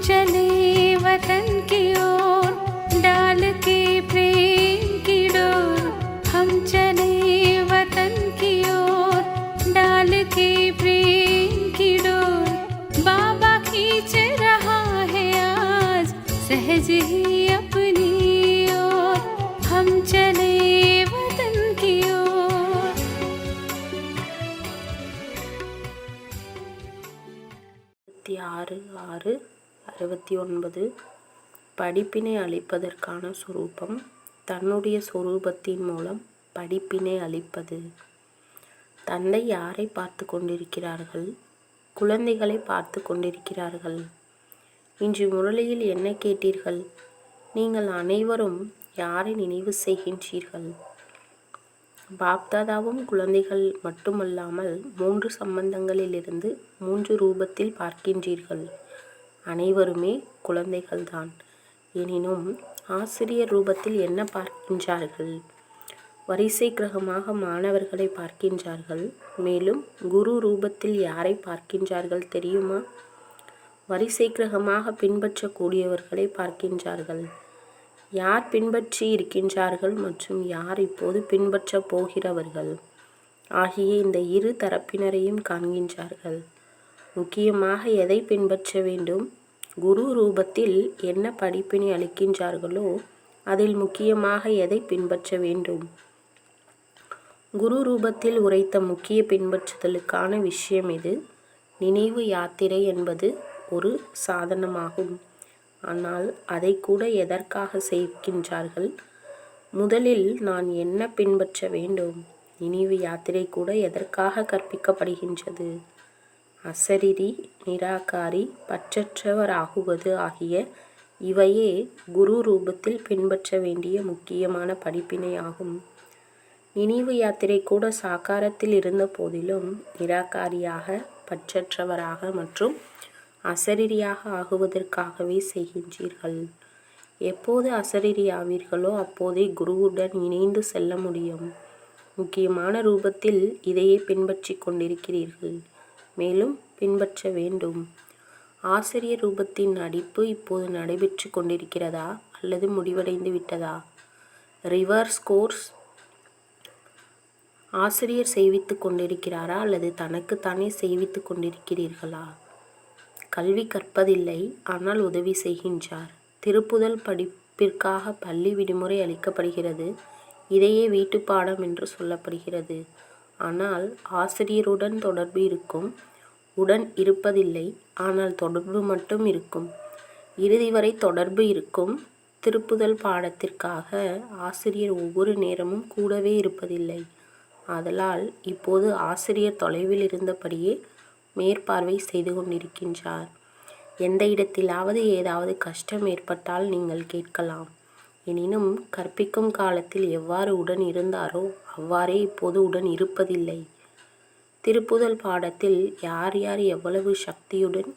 चले वतन की ओर डाल के प्रेम की डोर। हम चले वतन की ओर डाल के प्रेम की डोर। बाबा खींच रहा है आज सहज ही अपनी ओर। हम चले वतन की ओर। 6/6/69 படிப்பினை அளிப்பதற்கான சொரூபம். தன்னுடைய சொரூபத்தின் மூலம் படிப்பினை அளிப்பது. தந்தை யாரை பார்த்து கொண்டிருக்கிறார்கள்? குழந்தைகளை பார்த்து கொண்டிருக்கிறார்கள். இன்று முரளியில் என்ன கேட்டீர்கள்? நீங்கள் அனைவரும் யாரை நினைவு செய்கின்றீர்கள்? பாப்தாதாவும் குழந்தைகள் மட்டுமல்லாமல் 3 சம்பந்தங்களிலிருந்து 3 ரூபத்தில் பார்க்கின்றீர்கள். அனைவருமே குழந்தைகள்தான். எனினும் ஆசிரியர் ரூபத்தில் என்ன பார்க்கின்றார்கள்? வரிசை கிரகமாக மாணவர்களை பார்க்கின்றார்கள். மேலும் குரு ரூபத்தில் யாரை பார்க்கின்றார்கள் தெரியுமா? வரிசை கிரகமாக பின்பற்றக்கூடியவர்களை பார்க்கின்றார்கள். யார் பின்பற்றி இருக்கின்றார்கள் மற்றும் யார் இப்போது பின்பற்றப் போகிறவர்கள் ஆகிய இந்த 2 தரப்பினரையும் காண்கின்றார்கள். முக்கியமாக எதை பின்பற்ற வேண்டும்? குரு ரூபத்தில் என்ன படிப்பினை அளிக்கின்றார்களோ அதில் முக்கியமாக எதை பின்பற்ற வேண்டும்? குரு ரூபத்தில் உரைத்த முக்கிய பின்பற்றுதலுக்கான விஷயம் எது? நினைவு யாத்திரை என்பது ஒரு சாதனமாகும். ஆனால் அதை கூட எதற்காக செய்கின்றார்கள்? முதலில் நான் என்ன பின்பற்ற வேண்டும்? நினைவு யாத்திரை கூட எதற்காக கற்பிக்கப்படுகின்றது? அசரீரி, நிராகாரி, பற்றற்றவர் ஆகுவது ஆகிய இவையே குரு ரூபத்தில் பின்பற்ற வேண்டிய முக்கியமான படிப்பினை ஆகும். நினைவு யாத்திரை கூட சாக்காரத்தில் இருந்த போதிலும் நிராகாரியாக, பற்றற்றவராக மற்றும் அசரீரியாக ஆகுவதற்காகவே செய்கின்றீர்கள். எப்போது அசரீரி ஆவீர்களோ அப்போதே குருவுடன் இணைந்து செல்ல முடியும். முக்கியமான ரூபத்தில் இதையே பின்பற்றி கொண்டிருக்கிறீர்கள். மேலும் பின்பற்ற வேண்டும். ஆசிரியர் ரூபத்தின் நடிப்பு இப்போது நடைபெற்று கொண்டிருக்கிறதா அல்லது முடிவடைந்து விட்டதா? Reverse course. ஆசிரியர் செய்வித்து கொண்டிருக்கிறாரா அல்லது தனக்குத்தானே செய்வித்து கொண்டிருக்கிறீர்களா? கல்வி கற்பதில்லை, ஆனால் உதவி செய்கின்றார். திருப்புதல் படிப்பிற்காக பள்ளி விடுமுறை அளிக்கப்படுகிறது. இதையே வீட்டுப்பாடம் என்று சொல்லப்படுகிறது. ஆனால் ஆசிரியருடன் தொடர்பு இருக்கும். உடன் இருப்பதில்லை, ஆனால் தொடர்பு மட்டும் இருக்கும். இறுதி வரை தொடர்பு இருக்கும். திருப்புதல் பாடத்திற்காக ஆசிரியர் ஒவ்வொரு நேரமும் கூடவே இருப்பதில்லை. ஆதலால் இப்போது ஆசிரியர் தொலைவில் இருந்தபடியே மேற்பார்வை செய்து கொண்டிருக்கின்றார். எந்த இடத்திலாவது ஏதாவது கஷ்டம் ஏற்பட்டால் நீங்கள் கேட்கலாம். எனினும் கற்பிக்கும் காலத்தில் எவ்வாறு உடன் இருந்தாரோ அவ்வாறே இப்போது உடன் இருப்பதில்லை. திருப்புதல் பாடத்தில் யார் யார் எவ்வளவு சக்தியுடன்,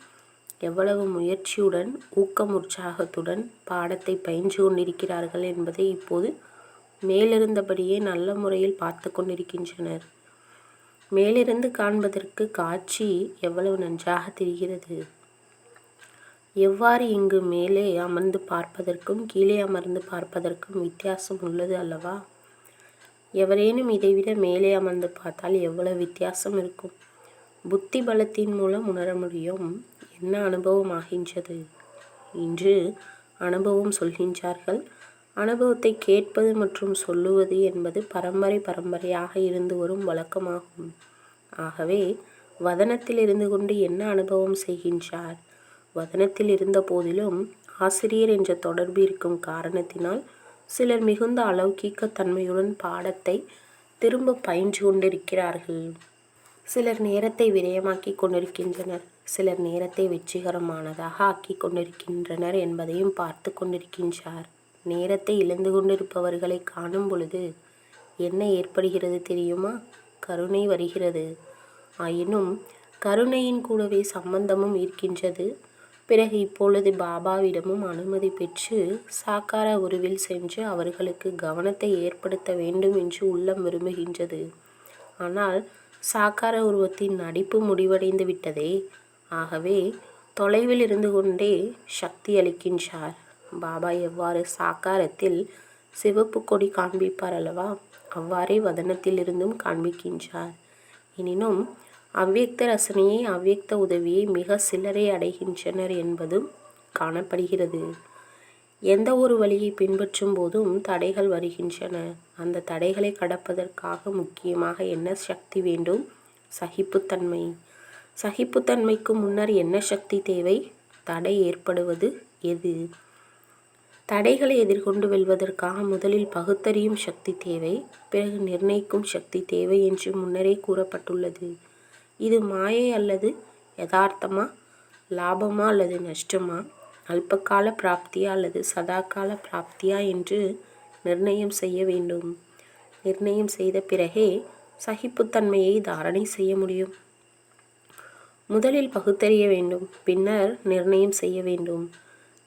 எவ்வளவு முயற்சியுடன், ஊக்கம் உற்சாகத்துடன் பாடத்தை பயின்று கொண்டிருக்கிறார்கள் என்பதை இப்போது மேலிருந்தபடியே நல்ல முறையில் பார்த்து கொண்டிருக்கின்றனர். மேலிருந்து காண்பதற்கு காட்சி எவ்வளவு நன்றாக தெரிகிறது. எவ்வாறு இங்கு மேலே அமர்ந்து பார்ப்பதற்கும் கீழே அமர்ந்து பார்ப்பதற்கும் வித்தியாசம் உள்ளது அல்லவா? எவரேனும் இதைவிட மேலே அமர்ந்து பார்த்தால் எவ்வளவு வித்தியாசம் இருக்கும்? புத்தி பலத்தின் மூலம் உணர முடியும். என்ன அனுபவம் ஆகின்றது? இன்று அனுபவம் சொல்கின்றார்கள். அனுபவத்தை கேட்பது மற்றும் சொல்லுவது என்பது பரம்பரையாக இருந்து வரும் வழக்கமாகும். ஆகவே வதனத்தில் இருந்து கொண்டு என்ன அனுபவம் செய்கின்றார்? வதனத்தில் இருந்த போதிலும் ஆசிரியர் என்ற தொடர்பு இருக்கும் காரணத்தினால் சிலர் மிகுந்த அலௌகீக தன்மையுடன் பாடத்தை திரும்ப பயின்று கொண்டிருக்கிறார்கள். சிலர் நேரத்தை விரயமாக்கி கொண்டிருக்கின்றனர். சிலர் நேரத்தை வெற்றிகரமானதாக ஆக்கி கொண்டிருக்கின்றனர் என்பதையும் பார்த்து கொண்டிருக்கின்றார். நேரத்தை இழந்து கொண்டிருப்பவர்களை காணும் பொழுது என்ன ஏற்படுகிறது தெரியுமா? கருணை வருகிறது. ஆயினும் கருணையின் கூடவே சம்பந்தமும் இருக்கின்றது. பிறகு இப்பொழுது பாபாவிடமும் அனுமதி பெற்று சாக்கார உருவில் சென்று அவர்களுக்கு கவனத்தை ஏற்படுத்த வேண்டும் என்று உள்ளம் விரும்புகின்றது. ஆனால் சாக்கார உருவத்தின் நடிப்பு முடிவடைந்து விட்டதே. ஆகவே தொலைவில் இருந்து கொண்டே சக்தி அளிக்கின்றார். பாபா எவ்வாறு சாக்காரத்தில் சிவப்பு கொடி காண்பிப்பார் அல்லவா, அவ்வாறே வதனத்திலிருந்தும் காண்பிக்கின்றார். எனினும் அவ்வியக்த ரசனையை அவ்வியக்த உதவியை மிக சிலரை அடைகின்றனர் என்பதும் காணப்படுகிறது. எந்த ஒரு வழியை பின்பற்றும் போதும் தடைகள் வருகின்றன. அந்த தடைகளை கடப்பதற்காக முக்கியமாக என்ன சக்தி வேண்டும்? சகிப்புத்தன்மை. சகிப்புத்தன்மைக்கு முன்னர் என்ன சக்தி தேவை? தடை ஏற்படுவது எது? தடைகளை எதிர்கொண்டு வெல்வதற்காக முதலில் பகுத்தறியும் சக்தி தேவை, பிறகு நிர்ணயிக்கும் சக்தி தேவை என்று முன்னரே கூறப்பட்டுள்ளது. இது மாயை அல்லது யதார்த்தமா, லாபமா அல்லது நஷ்டமா, அல்பகால பிராப்தியா அல்லது சதாகால பிராப்தியா என்று நிர்ணயம் செய்ய வேண்டும். நிர்ணயம் செய்த பிறகே சகிப்புத்தன்மையை தாரணை செய்ய முடியும். முதலில் பகுத்தறிய வேண்டும், பின்னர் நிர்ணயம் செய்ய வேண்டும்.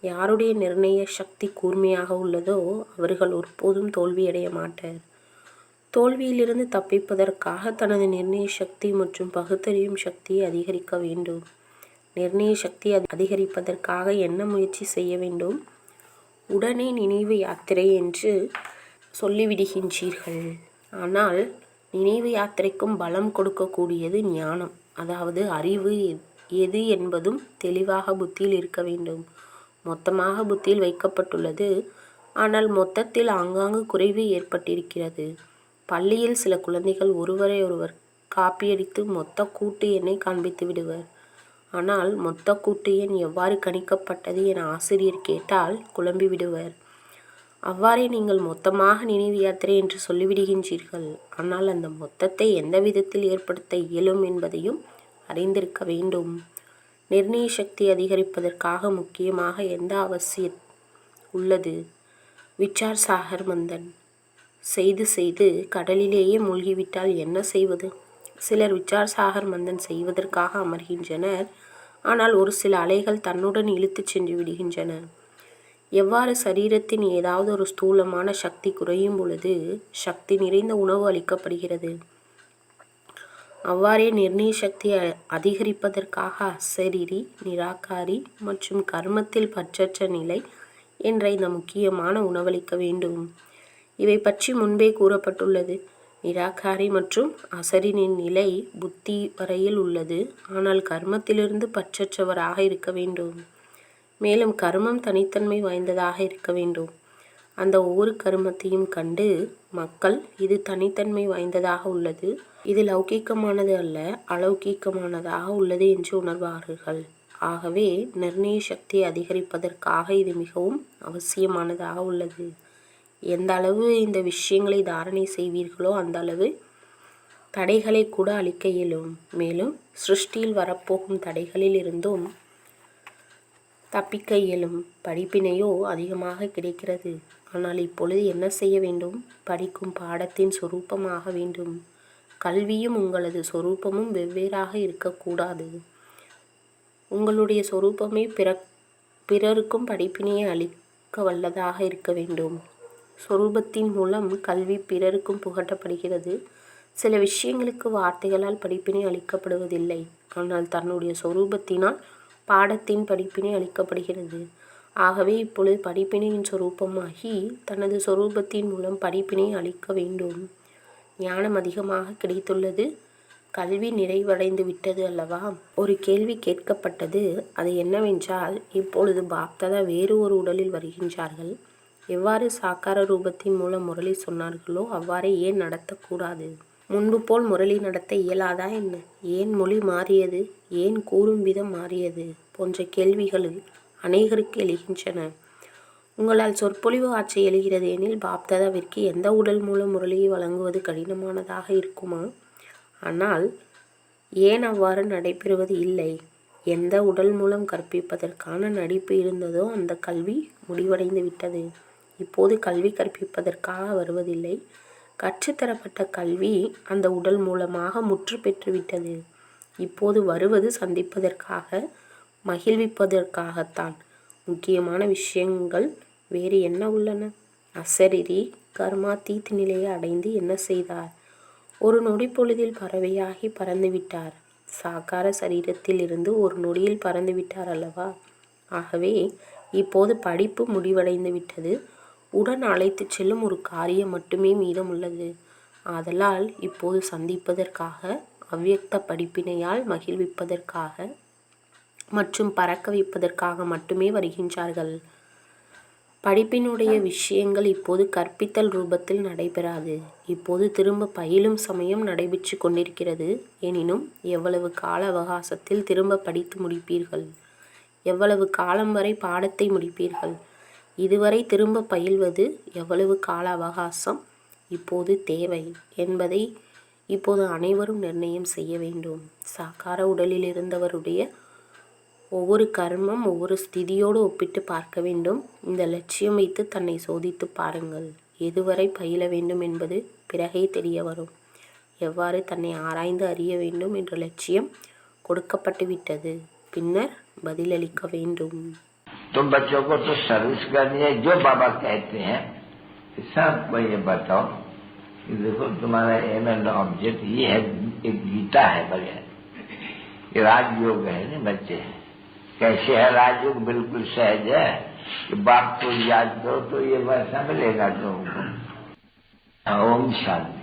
யாருடைய நிர்ணய சக்தி கூர்மையாக உள்ளதோ அவர்கள் ஒருபோதும் தோல்வியடைய மாட்டார். தோல்வியிலிருந்து தப்பிப்பதற்காக தனது நிர்ணய சக்தி மற்றும் பகுத்தறியும் சக்தியை அதிகரிக்க வேண்டும். நிர்ணய சக்தி அதிகரிப்பதற்காக என்ன முயற்சி செய்ய வேண்டும்? உடனே நினைவு யாத்திரை என்று சொல்லிவிடுகின்றீர்கள். ஆனால் நினைவு யாத்திரைக்கும் பலம் கொடுக்கக்கூடியது ஞானம், அதாவது அறிவு எது என்பதும் தெளிவாக புத்தியில் இருக்க வேண்டும். மொத்தமாக புத்தியில் வைக்கப்பட்டுள்ளது. ஆனால் மொத்தத்தில் ஆங்காங்கு குறைவு ஏற்பட்டிருக்கிறது. பள்ளியில் சில குழந்தைகள் ஒருவரை ஒருவர் காப்பியடித்து மொத்த கூட்டு எண்ணை காண்பித்து விடுவர். ஆனால் மொத்த கூட்டு எண் எவ்வாறு கணிக்கப்பட்டது என ஆசிரியர் கேட்டால் குழம்பி விடுவர். அவ்வாறே நீங்கள் மொத்தமாக நினைவு யாத்திரை என்று சொல்லிவிடுகின்றீர்கள். ஆனால் அந்த மொத்தத்தை எந்த விதத்தில் ஏற்படுத்த இயலும் என்பதையும் அறிந்திருக்க வேண்டும். நிர்ணய சக்தி அதிகரிப்பதற்காக முக்கியமாக எந்த அவசியம் உள்ளது? விச்சார் சாகர் மந்தன். செய்து கடலிலேயே மூழ்கிவிட்டால் என்ன செய்வது? சிலர் விச்சார் சாகர் மந்தன் செய்வதற்காக அமர்கின்றனர். ஆனால் ஒரு சில அலைகள் தன்னுடன் இழுத்து சென்று விடுகின்றன. எவ்வாறு சரீரத்தின் ஏதாவது ஒரு ஸ்தூலமான சக்தி குறையும் பொழுது சக்தி நிறைந்த உணவு அளிக்கப்படுகிறது, அவ்வாறே நிர்ணய சக்தி அதிகரிப்பதற்காக அசரீரி, நிராகாரி மற்றும் கர்மத்தில் பற்றற்ற நிலை என்ற இந்த முக்கியமான உணவளிக்க வேண்டும். இவை பற்றி முன்பே கூறப்பட்டுள்ளது. நிராகாரி மற்றும் அசரீரின் நிலை புத்தி வரையில் உள்ளது. ஆனால் கர்மத்திலிருந்து பற்றற்றவராக இருக்க வேண்டும். மேலும் கர்மம் தனித்தன்மை வாய்ந்ததாக இருக்க வேண்டும். அந்த ஒவ்வொரு கர்மத்தையும் கண்டு மக்கள் இது தனித்தன்மை வாய்ந்ததாக உள்ளது, இது லௌகீகமானது அல்ல, அலௌகீகமானதாக உள்ளது என்று உணர்வார்கள். ஆகவே நிர்ணய சக்தியை அதிகரிப்பதற்காக இது மிகவும் அவசியமானதாக உள்ளது. எந்த அளவு இந்த விஷயங்களை தாரணை செய்வீர்களோ அந்த அளவு தடைகளை கூட அழிக்க இயலும். மேலும் சிருஷ்டியில் வரப்போகும் தடைகளில் இருந்தும் தப்பிக்க இயலும். படிப்பினையோ அதிகமாக கிடைக்கிறது. ஆனால் இப்பொழுது என்ன செய்ய வேண்டும்? படிக்கும் பாடத்தின் சொரூபமாக வேண்டும். கல்வியும் உங்களது சொரூபமும் வெவ்வேறாக இருக்கக்கூடாது. உங்களுடைய சொரூபமே பிறருக்கும் படிப்பினையை அளிக்க வல்லதாக இருக்க வேண்டும். சொரூபத்தின் மூலம் கல்வி பிறருக்கும் புகட்டப்படுகிறது. சில விஷயங்களுக்கு வார்த்தைகளால் படிப்பினை அளிக்கப்படுவதில்லை. ஆனால் தன்னுடைய சொரூபத்தினால் பாடத்தின் படிப்பினை அளிக்கப்படுகிறது. ஆகவே இப்பொழுது படிப்பினையின் சொரூபமாகி தனது சொரூபத்தின் மூலம் படிப்பினை அளிக்க வேண்டும். ஞானம் அதிகமாக கிடைத்துள்ளது. கல்வி நிறைவடைந்து விட்டது அல்லவா? ஒரு கேள்வி கேட்கப்பட்டது. அது என்னவென்றால், இப்பொழுது பாப்தாதா வேறு ஒரு உடலில் வருகின்றார்கள். எவ்வாறு சாக்கார ரூபத்தின் மூலம் முரளி சொன்னார்களோ அவ்வாறே ஏன் நடத்தக்கூடாது? முன்பு போல் முரளி நடத்த இயலாதா என்ன? ஏன் மொழி மாறியது? ஏன் கூறும் விதம் மாறியது? போன்ற கேள்விகள் அநேகருக்கு எழுகின்றன. உங்களால் சொற்பொழிவு ஆற்ற எழுகிறது எனில் பாப்தாதாவிற்கு எந்த உடல் மூலம் முரளியை வழங்குவது கடினமானதாக இருக்குமா? ஆனால் ஏன் அவ்வாறு நடைபெறுவது இல்லை? எந்த உடல் மூலம் கற்பிப்பதற்கான நடிப்பு இருந்ததோ அந்த கல்வி முடிவடைந்து விட்டது. இப்போது கல்வி கற்பிப்பதற்காக வருவதில்லை. கற்றுத்தரப்பட்ட கல்வி அந்த உடல் மூலமாக முற்று பெற்றுவிட்டது. இப்போது வருவது சந்திப்பதற்காக, மகிழ்விப்பதற்காகத்தான். முக்கியமான விஷயங்கள் வேறு என்ன உள்ளன? அசரீரி கர்மாத்தீத் நிலையை அடைந்து என்ன செய்தார்? ஒரு நொடி பொழுதில் பறவையாகி பறந்துவிட்டார். சாக்கார சரீரத்தில் இருந்து ஒரு நொடியில் பறந்துவிட்டார் அல்லவா? ஆகவே இப்போது படிப்பு முடிவடைந்து விட்டது. உடன் அழைத்து செல்லும் ஒரு காரியம் மட்டுமே மீதமுள்ளது. ஆதலால் இப்போது சந்திப்பதற்காக, அவ்வியக்த படிப்பினையால் மகிழ்விப்பதற்காக மற்றும் பறக்க வைப்பதற்காக மட்டுமே வருகின்றார்கள். படிப்பினுடைய விஷயங்கள் இப்போது கற்பித்தல் ரூபத்தில் நடைபெறாது. இப்போது திரும்ப பயிலும் சமயம் நடைபெற்று கொண்டிருக்கிறது. எனினும் எவ்வளவு கால அவகாசத்தில் திரும்ப படித்து முடிப்பீர்கள்? எவ்வளவு காலம் வரை பாடத்தை முடிப்பீர்கள்? இதுவரை திரும்ப பயில்வது எவ்வளவு கால அவகாசம் இப்போது தேவை என்பதை இப்போது அனைவரும் நிர்ணயம் செய்ய வேண்டும். சாக்கார உடலில் இருந்தவருடைய ஒவ்வொரு கர்மம் ஒவ்வொரு ஸ்திதியோடு ஒப்பிட்டு பார்க்க வேண்டும். இந்த லட்சியம் வைத்து தன்னை சோதித்து பாருங்கள். எதுவரை பயில வேண்டும் என்பது பிறகே தெரிய வரும். எவ்வாறு தன்னை ஆராய்ந்து அறிய வேண்டும் என்ற லட்சியம் கொடுக்கப்பட்டு விட்டது. பின்னர் பதிலளிக்க வேண்டும். तो बच्चों को तो सर्विस करनी है। जो बाबा कहते हैं सबको ये बताओ कि देखो तुम्हारा एम एंड ऑब्जेक्ट ये है, एक गीता है बढ़िया, ये राजयोग है ना बच्चे। कैसे है राजयोग? बिल्कुल सहज है कि बाप को याद करो तो ये वैसा मिलेगा तुमको। ओम शांति।